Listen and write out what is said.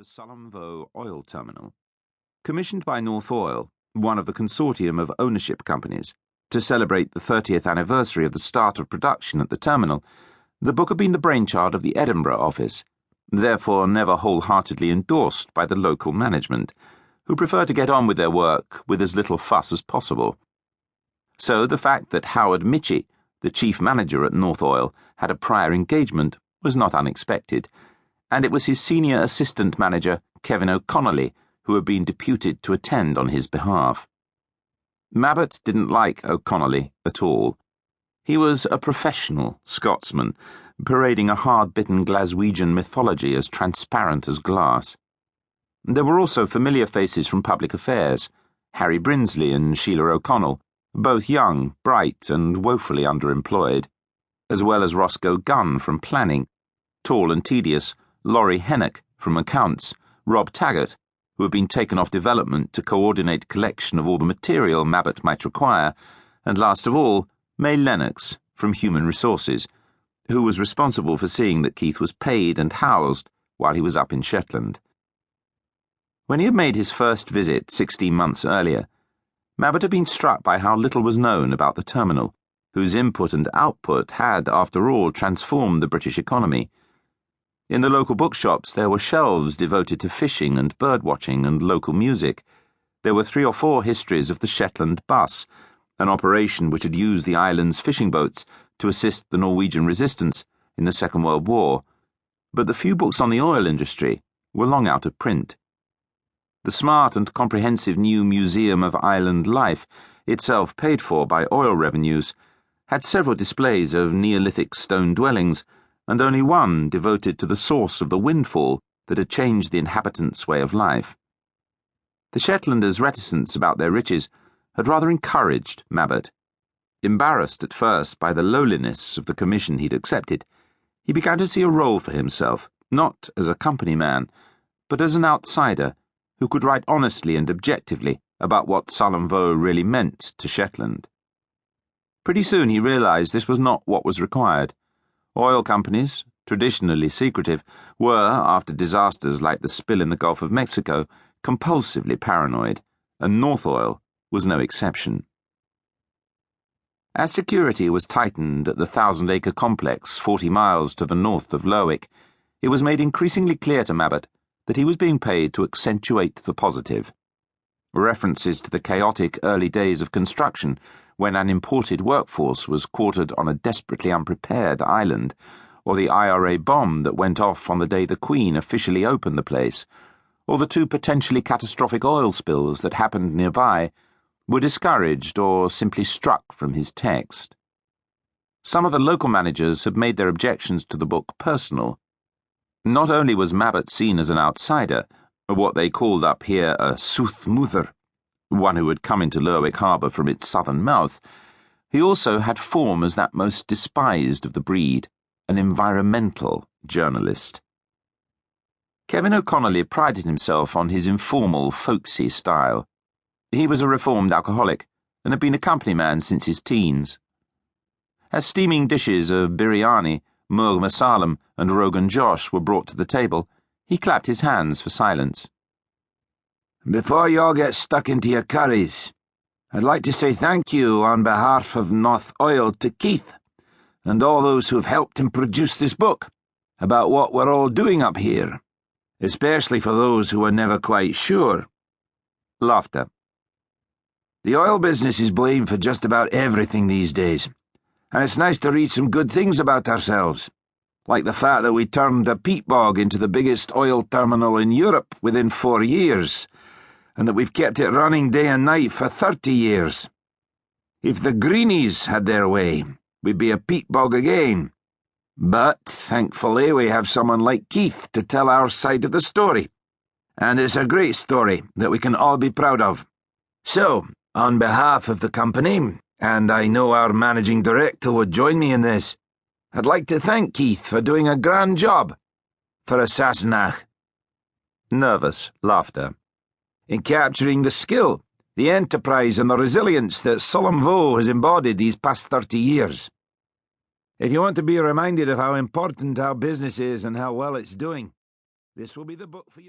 the Sullom oil terminal. Commissioned by North Oil, one of the consortium of ownership companies, to celebrate the 30th anniversary of the start of production at the terminal, the book had been the brainchild of the Edinburgh office, therefore never wholeheartedly endorsed by the local management, who prefer to get on with their work with as little fuss as possible. So the fact that Howard Mitchie, the chief manager at North Oil, had a prior engagement was not unexpected, and it was his senior assistant manager, Kevin O'Connolly, who had been deputed to attend on his behalf. Mabbut didn't like O'Connolly at all. He was a professional Scotsman, parading a hard-bitten Glaswegian mythology as transparent as glass. There were also familiar faces from public affairs, Harry Brinsley and Sheila O'Connell, both young, bright, and woefully underemployed, as well as Roscoe Gunn from planning, tall and tedious, Laurie Hennock from accounts, Rob Taggart, who had been taken off development to coordinate collection of all the material Mabbut might require, and last of all, May Lennox from Human Resources, who was responsible for seeing that Keith was paid and housed while he was up in Shetland. When he had made his first visit 16 months earlier, Mabbut had been struck by how little was known about the terminal, whose input and output had, after all, transformed the British economy. In the local bookshops there were shelves devoted to fishing and birdwatching and local music. There were 3 or 4 histories of the Shetland Bus, an operation which had used the island's fishing boats to assist the Norwegian resistance in the Second World War, but the few books on the oil industry were long out of print. The smart and comprehensive new Museum of Island Life, itself paid for by oil revenues, had several displays of Neolithic stone dwellings, and only one devoted to the source of the windfall that had changed the inhabitants' way of life. The Shetlanders' reticence about their riches had rather encouraged Mabbut. Embarrassed at first by the lowliness of the commission he'd accepted, he began to see a role for himself, not as a company man, but as an outsider who could write honestly and objectively about what Sullom really meant to Shetland. Pretty soon he realized this was not what was required. Oil companies, traditionally secretive, were, after disasters like the spill in the Gulf of Mexico, compulsively paranoid, and North Oil was no exception. As security was tightened at the 1,000-acre complex 40 miles to the north of Lerwick, it was made increasingly clear to Mabbut that he was being paid to accentuate the positive. References to the chaotic early days of construction, when an imported workforce was quartered on a desperately unprepared island, or the IRA bomb that went off on the day the Queen officially opened the place, or the 2 potentially catastrophic oil spills that happened nearby, were discouraged or simply struck from his text. Some of the local managers had made their objections to the book personal. Not only was Mabbut seen as an outsider, what they called up here a soothmuther, one who had come into Lerwick Harbour from its southern mouth, he also had form as that most despised of the breed, an environmental journalist. Kevin O'Connolly prided himself on his informal, folksy style. He was a reformed alcoholic and had been a company man since his teens. As steaming dishes of biryani, murg masalam, and rogan josh were brought to the table, he clapped his hands for silence. Before you all get stuck into your curries, I'd like to say thank you on behalf of North Oil to Keith and all those who have helped him produce this book about what we're all doing up here, especially for those who are never quite sure. Laughter. The oil business is blamed for just about everything these days, and it's nice to read some good things about ourselves, like the fact that we turned a peat bog into the biggest oil terminal in Europe within 4 years, and that we've kept it running day and night for 30 years. If the greenies had their way, we'd be a peat bog again. But, thankfully, we have someone like Keith to tell our side of the story. And it's a great story that we can all be proud of. So, on behalf of the company, and I know our managing director would join me in this, I'd like to thank Keith for doing a grand job for a Sassenach. Nervous laughter. In capturing the skill, the enterprise and the resilience that Sullom has embodied these past 30 years. If you want to be reminded of how important our business is and how well it's doing, this will be the book for you.